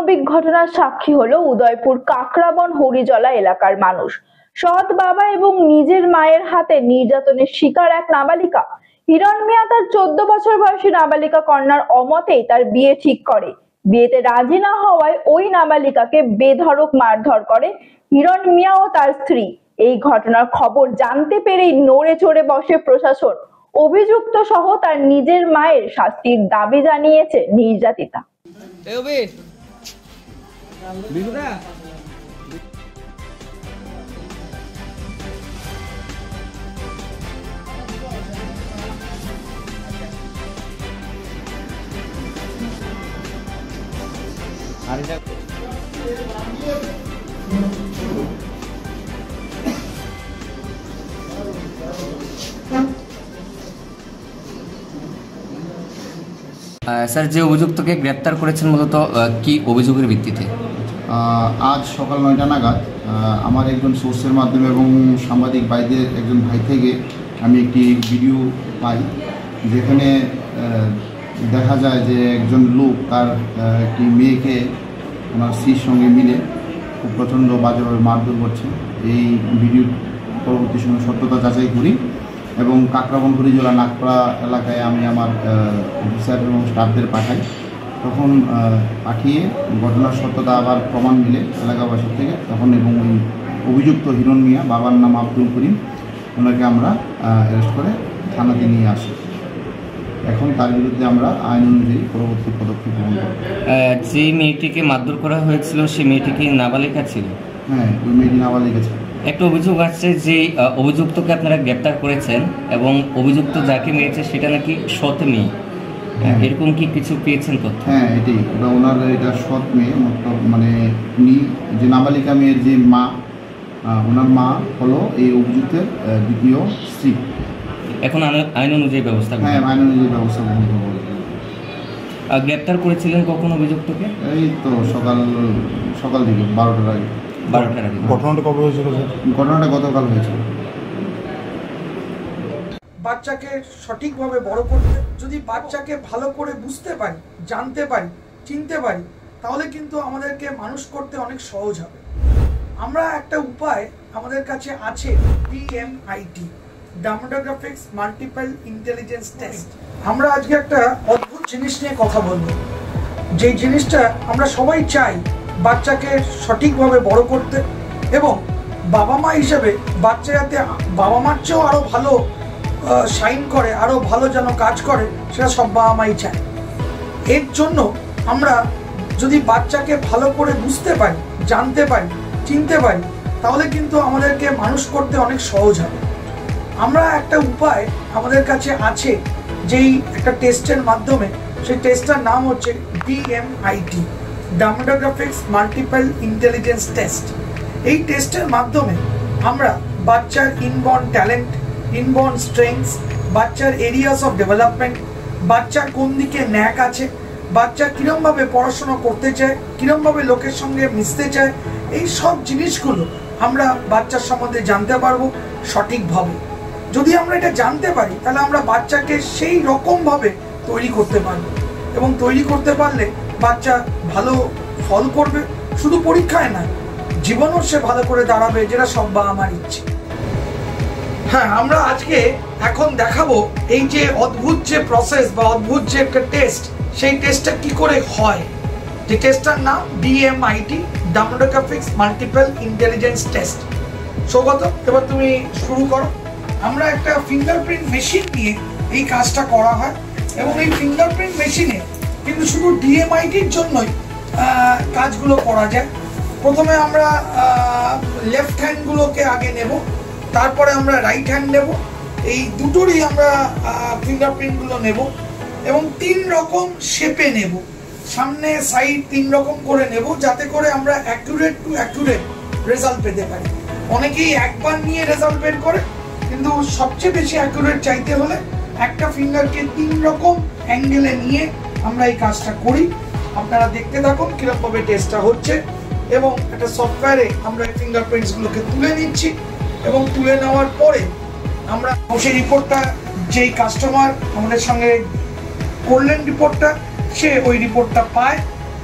অমানবিক ঘটনার সাক্ষী হলো উদয়পুর কাকরাবন হরিজলা এলাকার মানুষ। সৎ বাবা এবং নিজের মায়ের হাতে নির্যাতনের শিকার এক নাবালিকা। হিরণ মিয়া তার 14 বছর বয়সী নাবালিকা কন্যার অমতেই তার বিয়ে ঠিক করে। বিয়েতে রাজি না হওয়ায় ওই নাবালিকাকে বেধড়ক মারধর করে হিরণ মিয়া ও তার স্ত্রী। এই ঘটনার খবর জানতে পেরেই নড়ে চড়ে বসে প্রশাসন। অভিযুক্ত সহ তার নিজের মায়ের শাস্তির দাবি জানিয়েছে নির্যাতিতা। স্যার, যে অভিযুক্তকে গ্রেপ্তার করেছেন মূলত কি অভিযোগের ভিত্তিতে? আজ সকাল 9টা নাগাদ আমার একজন সোর্সের মাধ্যমে এবং সাংবাদিক ভাইদের একজন ভাই থেকে আমি একটি ভিডিও পাই, যেখানে দেখা যায় যে একজন লোক তার একটি মেয়েকে ওনার স্ত্রীর সঙ্গে মিলে খুব প্রচণ্ড বাজেভাবে মারধর করছে। এই ভিডিও পরবর্তী সময় সত্যতা যাচাই করি এবং কাকরাবন হরিজলা নাগপাড়া এলাকায় আমি আমার অফিসার এবং স্টাফদের পাঠাই। তখন পাঠিয়ে ঘটনার সত্যতা আবার প্রমাণ মিলে এলাকাবাসীর থেকে তখন, এবং ওই অভিযুক্ত হিরণ মিয়া, বাবার নাম আব্দুল করিম, ওনাকে আমরা অ্যারেস্ট করে থানাতে নিয়ে আসি। এখন তার বিরুদ্ধে আমরা আইন অনুযায়ী পরবর্তী পদক্ষেপ গ্রহণ করব। যে মেয়েটিকে মারধর করা হয়েছিল সেই মেয়েটি কি নাবালিকা ছিল? হ্যাঁ, ওই মেয়েটি নাবালিকা ছিল। একটা অভিযোগ আসছে যে অভিযুক্তকে আপনারা গ্রেপ্তার করেছেন এবং অভিযুক্ত যাকে মেরেছে সেটা নাকি সৎ মেয়ে। এরকম কি কিছু পেয়েছেন তথ্য? হ্যাঁ, এটাই, ওটা ওনার এটা সৎ মেয়ে, মানে উনি যে নাবালিকা মেয়ের যে মা, ওনার মা হলো এই অভিযুক্তের দ্বিতীয় স্ত্রী। এখন আইন অনুযায়ী ব্যবস্থা? হ্যাঁ, আইন অনুযায়ী ব্যবস্থা গ্রহণ করবো। গ্রেপ্তার করেছিলেন কখন অভিযুক্তকে? এই তো সকাল দিকে 12টার আগে। 12টার আগে। ঘটনাটা কবে হয়েছিল? ঘটনাটা গতকাল হয়েছিল। বাচ্চাকে সঠিকভাবে বড় করতে, যদি বাচ্চাকে ভালো করে বুঝতে পারি, জানতে পারি, চিনতে পারি, তাহলে কিন্তু আমাদেরকে মানুষ করতে অনেক সহজ হবে। আমরা একটা উপায় আমাদের কাছে আছে, DMIT, demographics multiple intelligence test. আমরা আজকে একটা অদ্ভুত জিনিস নিয়ে কথা বলবো, যে জিনিসটা আমরা সবাই চাই বাচ্চাকে সঠিকভাবে বড় করতে, এবং বাবা মা হিসেবে বাচ্চা যাতে বাবা মার চেয়েও আরও ভালো শাইন করে, আরও ভালো যেন কাজ করে, সেটা সব বাবা মাই চায়। এর জন্য আমরা যদি বাচ্চাকে ভালো করে বুঝতে পারি, জানতে পারি, চিনতে পারি, তাহলে কিন্তু আমাদেরকে মানুষ করতে অনেক সহজ হবে। আমরা একটা উপায় আমাদের কাছে আছে, যেই একটা টেস্টের মাধ্যমে, সেই টেস্টটার নাম হচ্ছে DMIT, demographics multiple intelligence test. এই টেস্টের মাধ্যমে আমরা বাচ্চার ইনবর্ন ট্যালেন্ট, ইনবর্ন স্ট্রেংথস, বাচ্চার এরিয়াস অফ ডেভেলপমেন্ট, বাচ্চার কোন দিকে ন্যাক আছে, বাচ্চা কীরমভাবে পড়াশোনা করতে চায়, কীরমভাবে লোকের সঙ্গে মিশতে চায়, এই সব জিনিসগুলো আমরা বাচ্চার সম্বন্ধে জানতে পারবো সঠিকভাবে। যদি আমরা এটা জানতে পারি, তাহলে আমরা বাচ্চাকে সেই রকমভাবে তৈরি করতে পারবো, এবং তৈরি করতে পারলে বাচ্চা ভালো ফল করবে, শুধু পরীক্ষায় না, জীবনও সে ভালো করে দাঁড়াবে, যেটা সব বাবা মার ইচ্ছে। হ্যাঁ, আমরা আজকে এখন দেখাবো এই যে অদ্ভুত যে প্রসেস বা অদ্ভুত যে একটা টেস্ট, সেই টেস্টটা কি করে হয়। যে টেস্টটার নাম DMIT, demographics multiple intelligence test. Saugata, এবার তুমি শুরু করো। আমরা একটা ফিঙ্গারপ্রিন্ট মেশিন নিয়ে এই কাজটা করা হয়, এবং এই ফিঙ্গারপ্রিন্ট মেশিনে কিন্তু শুধু DMITর জন্যই কাজগুলো করা যায়। প্রথমে আমরা লেফট হ্যান্ডগুলোকে আগে নেব, তারপরে আমরা রাইট হ্যান্ড নেব। এই দুটোরই আমরা ফিঙ্গারপ্রিন্টগুলো নেব এবং 3 রকম শেপে নেব, সামনে সাইড 3 রকম করে নেব, যাতে করে আমরা অ্যাকুরেট টু অ্যাকুরেট রেজাল্ট পেতে পারি। অনেকেই একবার নিয়ে রেজাল্ট বের করে, কিন্তু সবচেয়ে বেশি অ্যাকুরেট চাইতে হলে একটা ফিঙ্গারকে 3 রকম অ্যাঙ্গেলে নিয়ে আমরা এই কাজটা করি। আপনারা দেখতে থাকুন কীরকমভাবে টেস্টটা হচ্ছে, এবং একটা সফটওয়্যারে আমরা এই ফিঙ্গারপ্রিন্টসগুলোকে তুলে নিচ্ছি, এবং তুলে নেওয়ার পরে আমরা সেই রিপোর্টটা, যেই কাস্টমার আমাদের সঙ্গে করলেন রিপোর্টটা, সে ওই রিপোর্টটা পায়,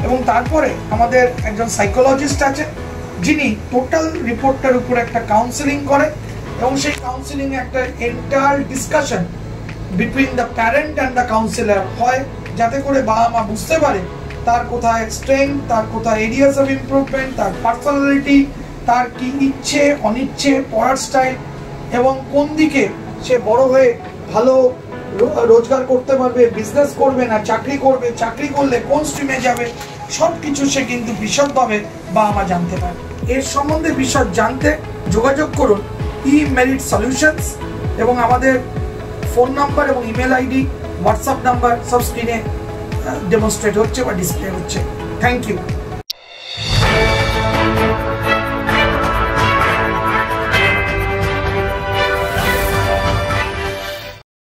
এবং তারপরে আমাদের একজন সাইকোলজিস্ট আছে যিনি টোটাল রিপোর্টটার উপর একটা কাউন্সেলিং করে এবং সেই কাউন্সেলিং একটা entire discussion between the parent and the councillor হয়, যাতে করে বাবা মা বুঝতে পারে তার কোথায় স্ট্রেংথ, তার কোথায় এরিয়াস অফ ইমপ্রুভমেন্ট, তার পার্সোনালিটি, তার কি ইচ্ছে অনিচ্ছে, পড়ার স্টাইল এবং কোন দিকে সে বড় হয়ে ভালো রোজগার করতে পারবে, বিজনেস করবে না চাকরি করবে, চাকরি করলে কোন স্ট্রিমে যাবে, সব কিছু সে কিন্তু বিশদভাবে বাবা মা জানতে পারে। এর সম্বন্ধে বিশদ জানতে যোগাযোগ করুন ই-মেরিট সলিউশনস এবং আমাদের ফোন নাম্বার এবং ইমেল আইডি, হোয়াটসঅ্যাপ নাম্বার সব স্ক্রিনে ডেমনস্ট্রেট হচ্ছে বা ডিসপ্লে হচ্ছে। Thank you.